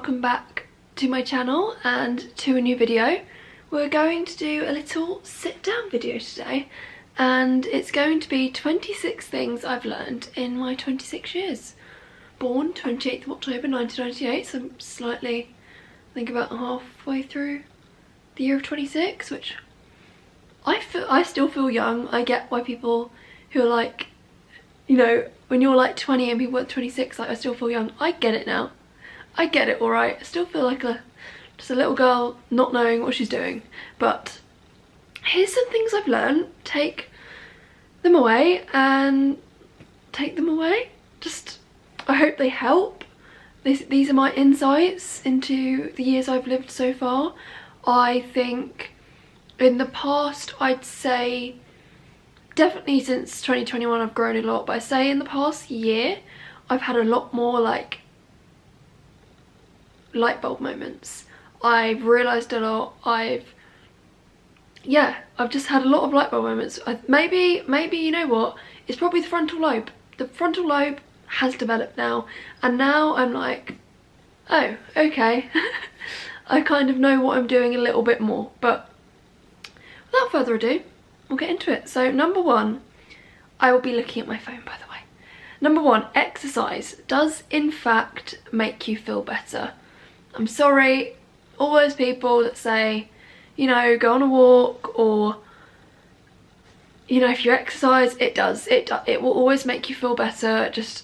welcome back to my channel and to a new video. We're going to do a little sit down video today, and it's going to be 26 things I've learned in my 26 years. Born 28th of October 1998, so I'm slightly, I think about halfway through the year of 26, which I still feel young. I get why people who are like, you know, when you're like 20 and people are 26, like, I still feel young. I get it now. I get it, alright. I still feel like just a little girl not knowing what she's doing. But here's some things I've learned. Take them away and take them away. Just, I hope they help. These are my insights into the years I've lived so far. I think in the past, I'd say, definitely since 2021 I've grown a lot, but I say in the past year I've had a lot more like light bulb moments. I've realised a lot. I've just had a lot of light bulb moments. Maybe you know what, it's probably the frontal lobe. The frontal lobe has developed now, and now I'm like, oh, okay. I kind of know what I'm doing a little bit more. But without further ado, we'll get into it. So number one, I will be looking at my phone, by the way. Number one, exercise does in fact make you feel better. I'm sorry, all those people that say, you know, go on a walk, or, you know, if you exercise, it will always make you feel better. Just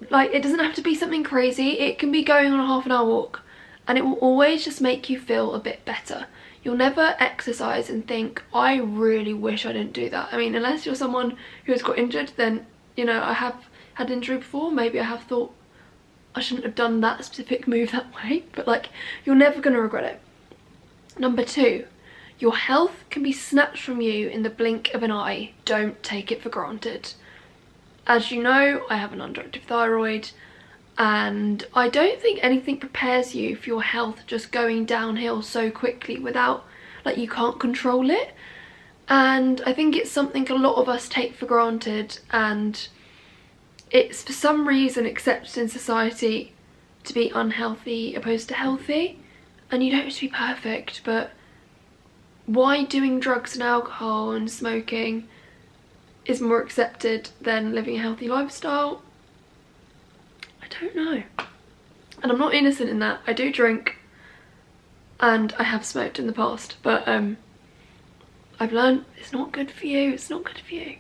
like, it doesn't have to be something crazy. It can be going on a half-an-hour walk, and it will always just make you feel a bit better. You'll never exercise and think, I really wish I didn't do that. I mean, unless you're someone who has got injured, then, you know, I have had injury before. Maybe I have thought I shouldn't have done that specific move that way, but like, you're never going to regret it. Number two, your health can be snatched from you in the blink of an eye. Don't take it for granted. As you know, I have an underactive thyroid, and I don't think anything prepares you for your health just going downhill so quickly without, like, you can't control it. And I think it's something a lot of us take for granted, and it's for some reason accepted in society to be unhealthy opposed to healthy. And you don't have to be perfect, but why doing drugs and alcohol and smoking is more accepted than living a healthy lifestyle? I don't know. And I'm not innocent in that. I do drink, and I have smoked in the past, but I've learned it's not good for you. It's not good for you.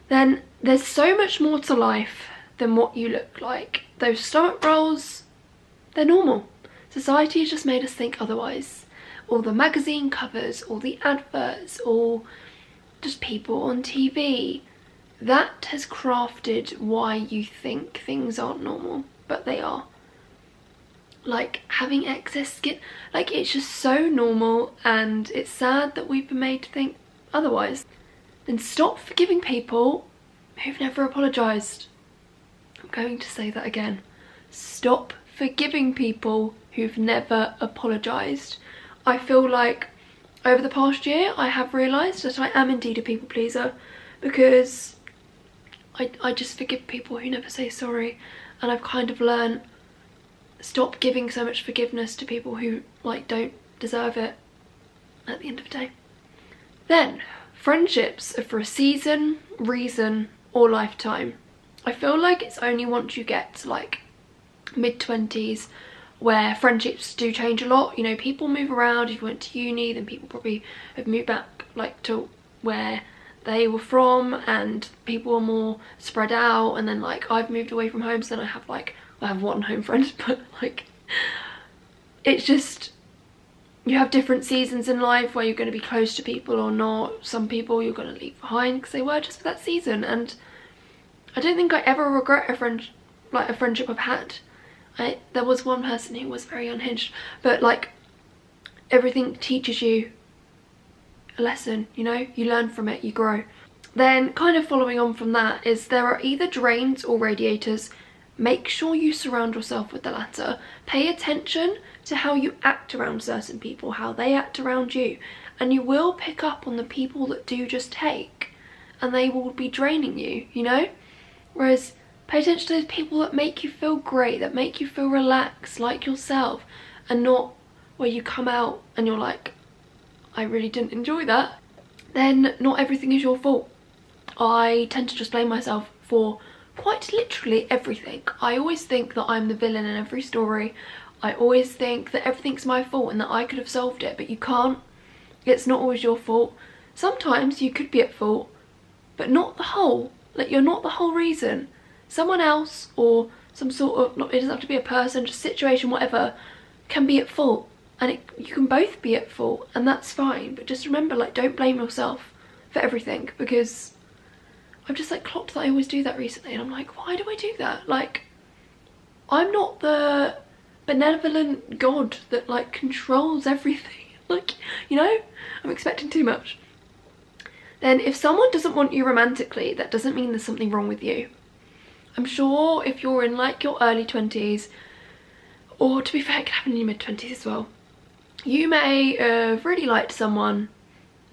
Then there's so much more to life than what you look like. Those stomach rolls, they're normal. Society has just made us think otherwise. All the magazine covers, all the adverts, all just people on TV, that has crafted why you think things aren't normal, but they are. Like having excess skin, like, it's just so normal, and it's sad that we've been made to think otherwise. Then stop forgiving people who've never apologised. I'm going to say that again. Stop forgiving people who've never apologised. I feel like over the past year I have realised that I am indeed a people pleaser, because I just forgive people who never say sorry, and I've kind of learned, stop giving so much forgiveness to people who, like, don't deserve it at the end of the day. Then, friendships are for a season, reason, or lifetime. I feel like it's only once you get to like mid-20s where friendships do change a lot. You know, people move around. If you went to uni, then people probably have moved back like to where they were from, and people are more spread out. And then like I've moved away from home, so then I have one home friend, but like, it's just, you have different seasons in life where you're going to be close to people or not. Some people you're going to leave behind because they were just for that season, and I don't think I ever regret a friendship I've had. There was one person who was very unhinged, but like, everything teaches you a lesson, you know, you learn from it, you grow. Then kind of following on from that is, there are either drains or radiators. Make sure you surround yourself with the latter. Pay attention to how you act around certain people, how they act around you, and you will pick up on the people that do just take, and they will be draining you, you know? Whereas Pay attention to those people that make you feel great, that make you feel relaxed, like yourself, and not where you come out and you're like, I really didn't enjoy that. Then not everything is your fault. I tend to just blame myself for quite literally everything. I always think that I'm the villain in every story. I always think that everything's my fault and that I could have solved it, but you can't. It's not always your fault. Sometimes you could be at fault, but not the whole. Like, you're not the whole reason. Someone else, or some sort of, it doesn't have to be a person, just situation, whatever, can be at fault. And you can both be at fault, and that's fine. But just remember, like, don't blame yourself for everything, because I've just like clocked that I always do that recently, and I'm like, why do I do that? Like, I'm not the benevolent God that like controls everything. Like, you know, I'm expecting too much. Then if someone doesn't want you romantically, that doesn't mean there's something wrong with you. I'm sure if you're in like your early 20s, or to be fair, it can happen in your mid 20s as well, you may have really liked someone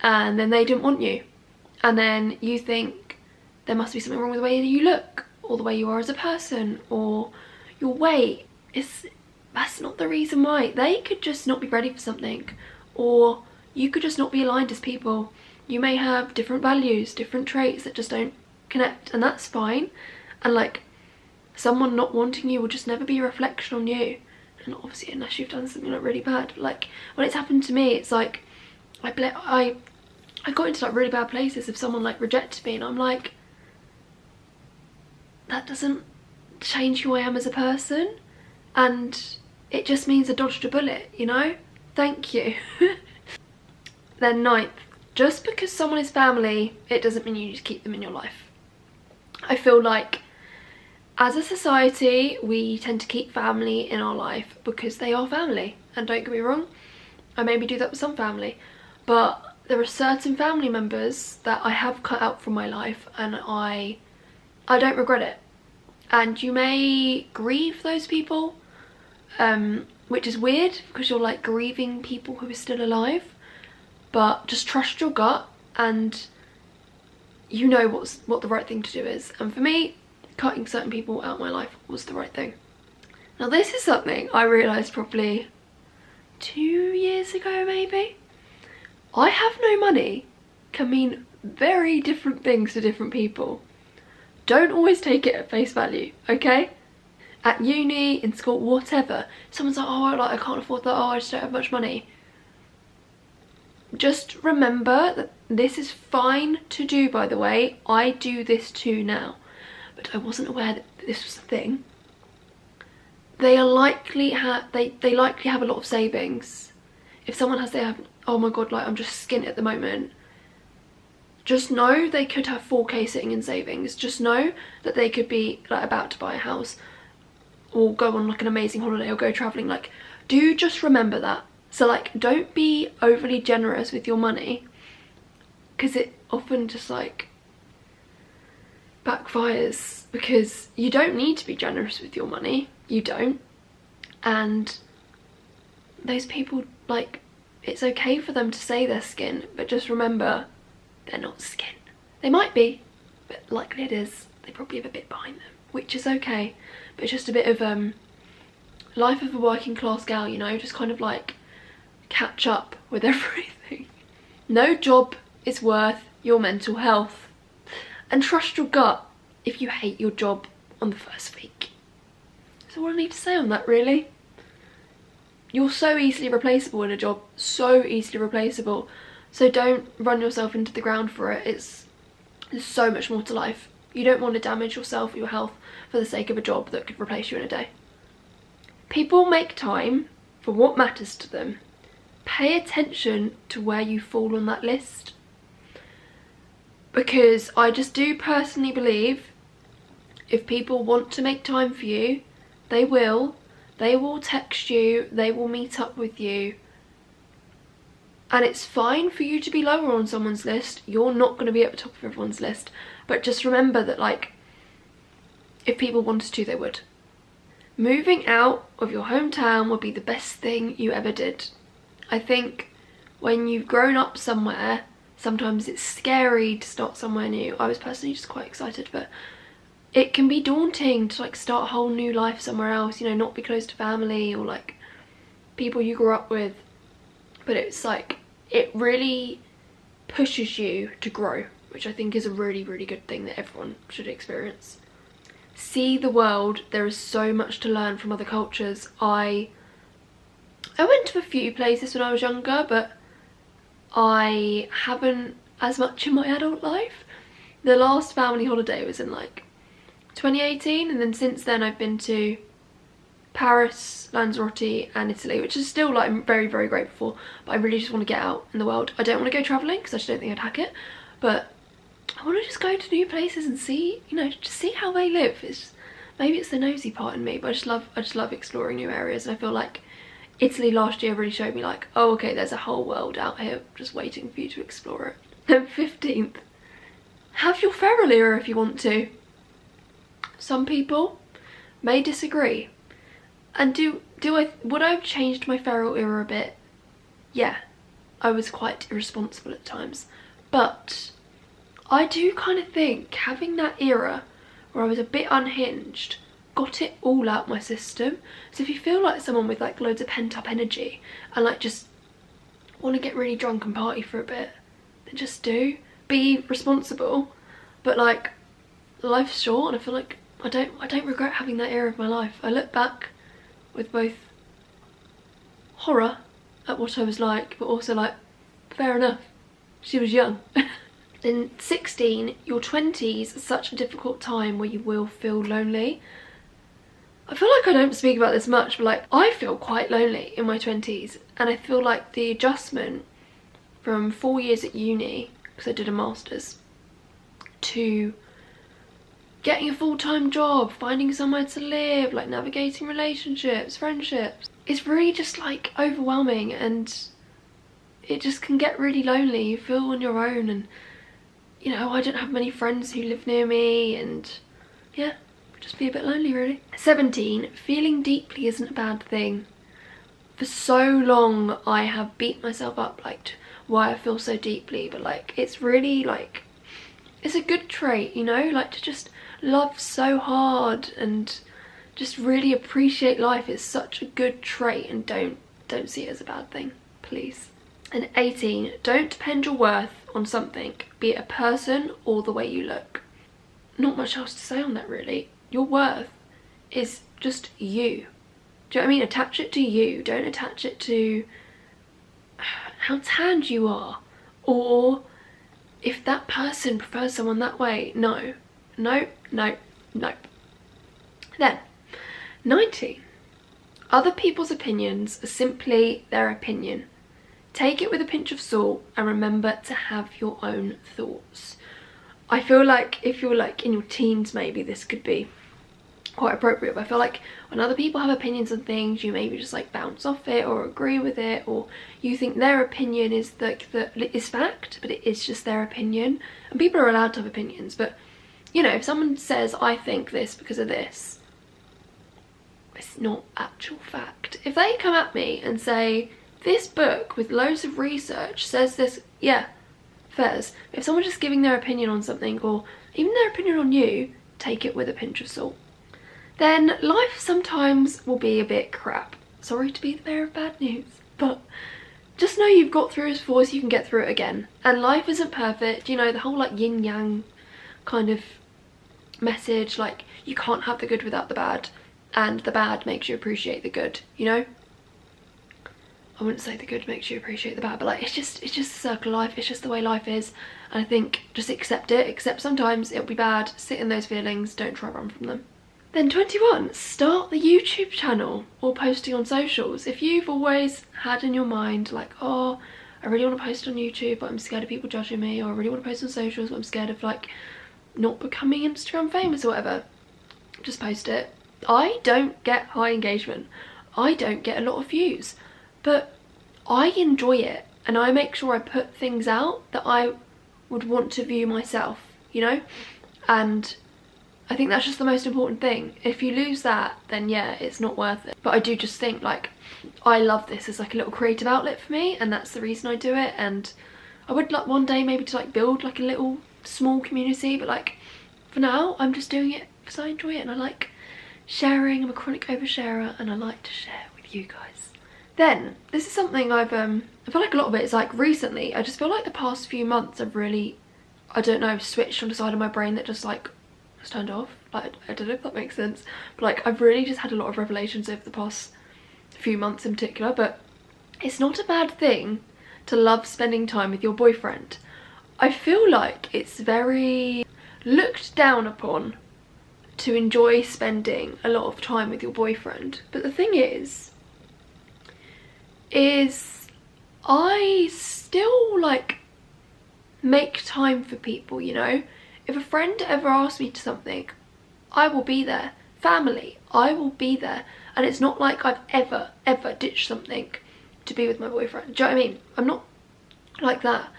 and then they didn't want you, and then you think there must be something wrong with the way you look, or the way you are as a person, or your weight. That's not the reason why. They could just not be ready for something, or you could just not be aligned as people. You may have different values, different traits that just don't connect, and that's fine. And like, someone not wanting you will just never be a reflection on you. And obviously, unless you've done something like really bad. But like, when it's happened to me, it's like, I got into like really bad places if someone like rejected me, and I'm like, that doesn't change who I am as a person, and it just means I dodged a bullet, you know? Thank you. Then 9th, just because someone is family, it doesn't mean you need to keep them in your life. I feel like as a society, we tend to keep family in our life because they are family. And don't get me wrong, I maybe do that with some family, but there are certain family members that I have cut out from my life, and I don't regret it. And you may grieve those people, which is weird because you're like grieving people who are still alive, but just trust your gut, and you know what the right thing to do is. And for me, cutting certain people out of my life was the right thing. Now this is something I realised probably 2 years ago maybe. I have no money can mean very different things to different people. Don't always take it at face value, okay? At uni, in school, whatever, someone's like, oh, I can't afford that, oh, I just don't have much money. Just remember that this is fine to do, by the way. I do this too now, but I wasn't aware that this was a thing. They likely have a lot of savings. If someone has, oh my god, like I'm just skint at the moment, just know they could have 4k sitting in savings. Just know that they could be like about to buy a house, or go on like an amazing holiday, or go traveling. Like, do just remember that. So like, don't be overly generous with your money, because it often just like backfires, because you don't need to be generous with your money. You don't. And those people, like, it's okay for them to say they're skin, but just remember, they're not skin. They might be, but likely it is they probably have a bit behind them, which is okay. But it's just a bit of life of a working class gal, you know, just kind of like catch up with everything. No job is worth your mental health, and trust your gut if you hate your job on the first week. That's all I need to say on that, really. You're so easily replaceable in a job, so easily replaceable. So don't run yourself into the ground for it. There's so much more to life. You don't want to damage yourself or your health for the sake of a job that could replace you in a day. People make time for what matters to them. Pay attention to where you fall on that list. Because I just do personally believe if people want to make time for you, they will. They will text you, they will meet up with you. And it's fine for you to be lower on someone's list. You're not going to be at the top of everyone's list. But just remember that, like, if people wanted to, they would. Moving out of your hometown would be the best thing you ever did. I think when you've grown up somewhere, sometimes it's scary to start somewhere new. I was personally just quite excited, but it can be daunting to like start a whole new life somewhere else, you know, not be close to family or like people you grew up with, but it's like it really pushes you to grow, which I think is a really, really good thing that everyone should experience. See the world. There is so much to learn from other cultures. I went to a few places when I was younger, but I haven't as much in my adult life. The last family holiday was in like 2018, and then since then I've been to Paris, Lanzarote and Italy, which is still like I'm very, very grateful for, but I really just want to get out in the world. I don't want to go travelling because I just don't think I'd hack it, but I want to just go to new places and see, you know, just see how they live. It's just, maybe it's the nosy part in me, but I just love exploring new areas, and I feel like Italy last year really showed me like, oh okay, there's a whole world out here just waiting for you to explore it. Then 15th, have your feral era if you want to. Some people may disagree. And would I have changed my feral era a bit? Yeah, I was quite irresponsible at times, but I do kind of think having that era where I was a bit unhinged got it all out my system. So if you feel like someone with like loads of pent-up energy and like just want to get really drunk and party for a bit, then just do. Be responsible, but like life's short, and I feel like I don't regret having that era of my life. I look back with both horror at what I was like, but also like, fair enough, she was young. Then 16, your 20s is such a difficult time where you will feel lonely. I feel like I don't speak about this much, but like I feel quite lonely in my 20s, and I feel like the adjustment from 4 years at uni, because I did a master's, to getting a full-time job, finding somewhere to live, like navigating relationships, friendships, it's really just like overwhelming, and it just can get really lonely. You feel on your own, and you know, I don't have many friends who live near me, and yeah, just be a bit lonely really. 17, feeling deeply isn't a bad thing. For so long I have beat myself up like why I feel so deeply, but like it's really like, it's a good trait, you know, like to just love so hard and just really appreciate life is such a good trait, and don't see it as a bad thing, please. And 18, don't depend your worth on something, be it a person or the way you look. Not much else to say on that really. Your worth is just you. Do you know what I mean? Attach it to you. Don't attach it to how tanned you are, or if that person prefers someone that way. No, no, no, no. Then 19, other people's opinions are simply their opinion. Take it with a pinch of salt and remember to have your own thoughts. I feel like if you're like in your teens, maybe this could be quite appropriate, but I feel like when other people have opinions on things, you maybe just like bounce off it or agree with it, or you think their opinion is like is fact, but it is just their opinion. And people are allowed to have opinions, but you know, if someone says I think this because of this, it's not actual fact. If they come at me and say this book with loads of research says this, yeah, fairs. If someone's just giving their opinion on something, or even their opinion on you, take it with a pinch of salt. Then life sometimes will be a bit crap. Sorry to be the bearer of bad news, but just know you've got through it before, so you can get through it again. And life isn't perfect, you know, the whole like yin yang kind of message, like you can't have the good without the bad, and the bad makes you appreciate the good, you know? I wouldn't say the good makes you appreciate the bad, but like it's just a circle of life. It's just the way life is, and I think just accept it. Accept sometimes it'll be bad, sit in those feelings, don't try to run from them. Then 21, start the YouTube channel or posting on socials. If you've always had in your mind like, oh, I really want to post on YouTube but I'm scared of people judging me, or I really want to post on socials but I'm scared of like not becoming Instagram famous or whatever, just post it. I don't get high engagement, I don't get a lot of views, but I enjoy it, and I make sure I put things out that I would want to view myself, you know? And I think that's just the most important thing. If you lose that, then yeah, it's not worth it. But I do just think like, I love this as like a little creative outlet for me, and that's the reason I do it. And I would like one day maybe to like build like a little small community, but like for now I'm just doing it because I enjoy it and I like sharing. I'm a chronic oversharer and I like to share with you guys. Then, this is something I feel like a lot of it is like recently, I just feel like the past few months I've really, I don't know, switched on the side of my brain that just like, just turned off. Like, I don't know if that makes sense, but like I've really just had a lot of revelations over the past few months in particular. But it's not a bad thing to love spending time with your boyfriend. I feel like it's very looked down upon to enjoy spending a lot of time with your boyfriend. But the thing is I still like make time for people, you know? If a friend ever asks me to something, I will be there. Family, I will be there. And it's not like I've ever ditched something to be with my boyfriend. Do you know what I mean? I'm not like that.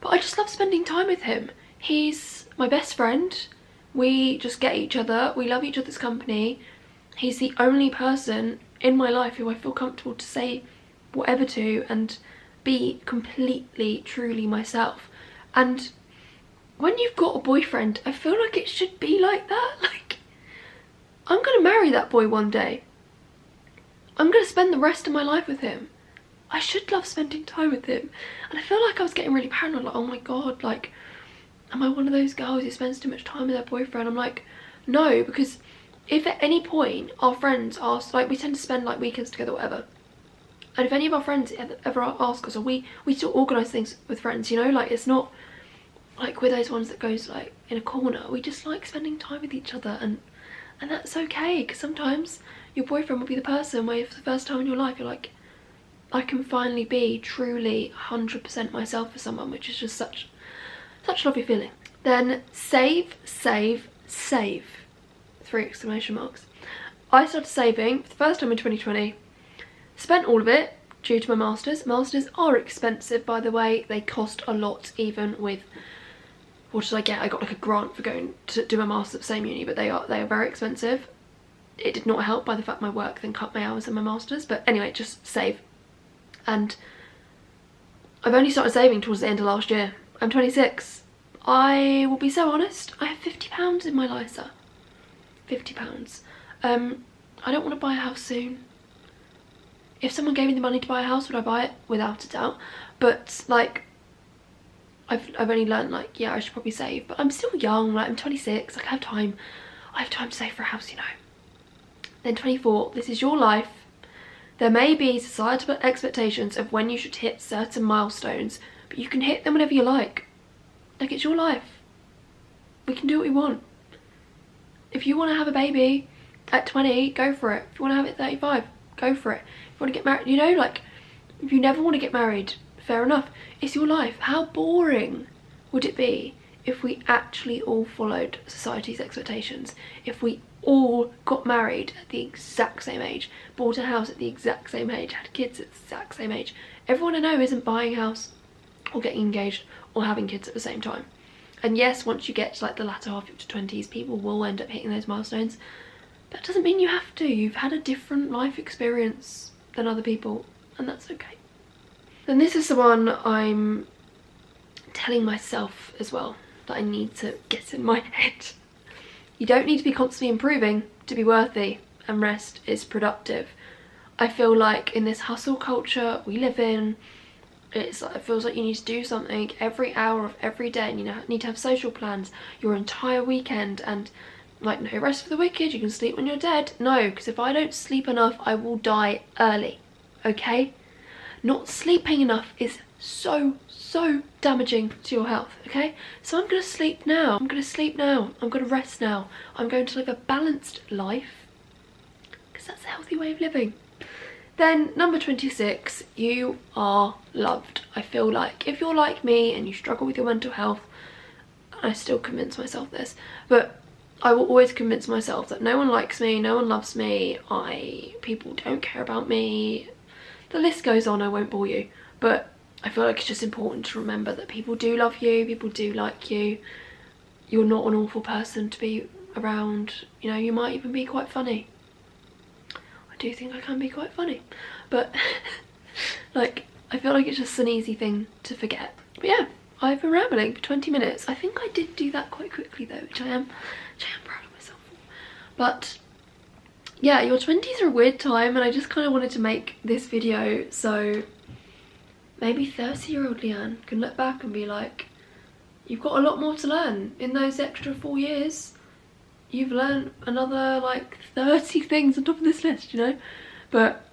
But I just love spending time with him. He's my best friend. We just get each other. We love each other's company. He's the only person in my life who I feel comfortable to say whatever to and be completely, truly myself. And when you've got a boyfriend, I feel like it should be like that. Like, I'm gonna marry that boy one day. I'm gonna spend the rest of my life with him. I should love spending time with him. And I feel like I was getting really paranoid, like, oh my god, like, am I one of those girls who spends too much time with their boyfriend? I'm like, no, because if at any point our friends ask, like, we tend to spend like weekends together, whatever, and if any of our friends ever ask us, or we still organise things with friends, you know, like, it's not like we're those ones that goes like in a corner. We just like spending time with each other, and that's okay, because sometimes your boyfriend will be the person where for the first time in your life you're like, I can finally be truly 100% myself for someone, which is just such a lovely feeling. Then save. 3 exclamation marks. I started saving for the first time in 2020. Spent all of it due to my masters. Masters are expensive, by the way. They cost a lot, even with, what did I get? I got like a grant for going to do my masters at the same uni, but they are very expensive. It did not help by the fact my work then cut my hours in my masters. But anyway, just save. And I've only started saving towards the end of last year. I'm 26. I will be so honest, I have £50 in my LISA. £50. I don't want to buy a house soon. If someone gave me the money to buy a house, would I buy it? Without a doubt. But like, I've only learned like, yeah, I should probably save. But I'm still young, like I'm 26, like I have time to save for a house, you know. Then 24, this is your life. There may be societal expectations of when you should hit certain milestones, but you can hit them whenever you like. Like, it's your life. We can do what we want. If you want to have a baby at 20, go for it. If you want to have it at 35, go for it. If you want to get married, you know, like, if you never want to get married, fair enough. It's your life. How boring would it be if we actually all followed society's expectations? If we all got married at the exact same age, bought a house at the exact same age, had kids at the exact same age. Everyone I know isn't buying a house or getting engaged or having kids at the same time. And yes, once you get to like the latter half of your 20s, people will end up hitting those milestones. But that doesn't mean you have to. You've had a different life experience than other people, and that's okay. Then this is the one I'm telling myself as well that I need to get in my head. You don't need to be constantly improving to be worthy, and rest is productive. I feel like in this hustle culture we live in, it feels like you need to do something every hour of every day, and you need to have social plans your entire weekend, and like, no rest for the wicked, you can sleep when you're dead. No, because if I don't sleep enough, I will die early, okay? Not sleeping enough is so damaging to your health, okay? So I'm gonna sleep now. I'm gonna rest now. I'm going to live a balanced life, because that's a healthy way of living. Then number 26, you are loved. I feel like if you're like me and you struggle with your mental health, I still convince myself this, but I will always convince myself that no one likes me, no one loves me, people don't care about me. The list goes on, I won't bore you, but I feel like it's just important to remember that people do love you, people do like you. You're not an awful person to be around, you know, you might even be quite funny. I do think I can be quite funny, but like, I feel like it's just an easy thing to forget. But yeah, I've been rambling for 20 minutes. I think I did do that quite quickly though, which I am proud of myself for. But yeah, your 20s are a weird time, and I just kind of wanted to make this video so maybe 30-year-old Leanne can look back and be like, you've got a lot more to learn. In those extra 4 years, you've learned another like 30 things on top of this list, you know? But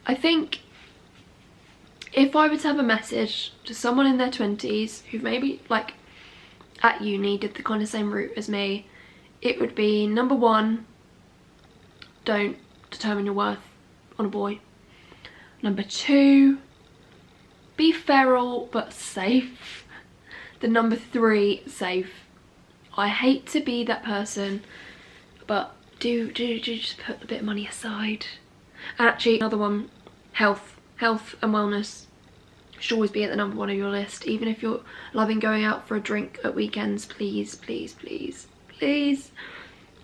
I think if I were to have a message to someone in their 20s who maybe like at uni did the kind of same route as me, it would be, number one, don't determine your worth on a boy. Number two, be feral but safe. The number three, safe. I hate to be that person, but do just put a bit of money aside. And actually, another one, health and wellness should always be at the number one of your list. Even if you're loving going out for a drink at weekends, please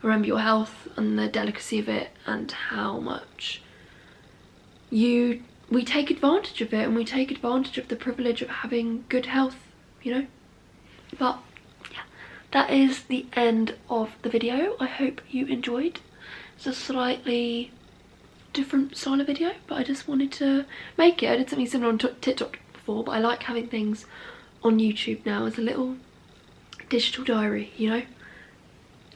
remember your health and the delicacy of it, and how much we take advantage of it, and we take advantage of the privilege of having good health, you know? But yeah, that is the end of the video. I hope you enjoyed. It's a slightly different style of video, but I just wanted to make it. I did something similar on TikTok before, but I like having things on YouTube now as a little digital diary, you know?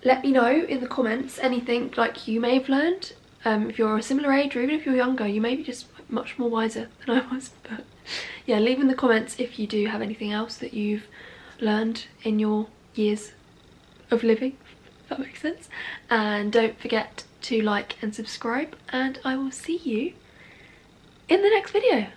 Let me know in the comments anything like you may have learned. If you're a similar age, or even if you're younger, you may be just much more wiser than I was. But yeah, leave in the comments if you do have anything else that you've learned in your years of living, if that makes sense. And don't forget to like and subscribe, and I will see you in the next video.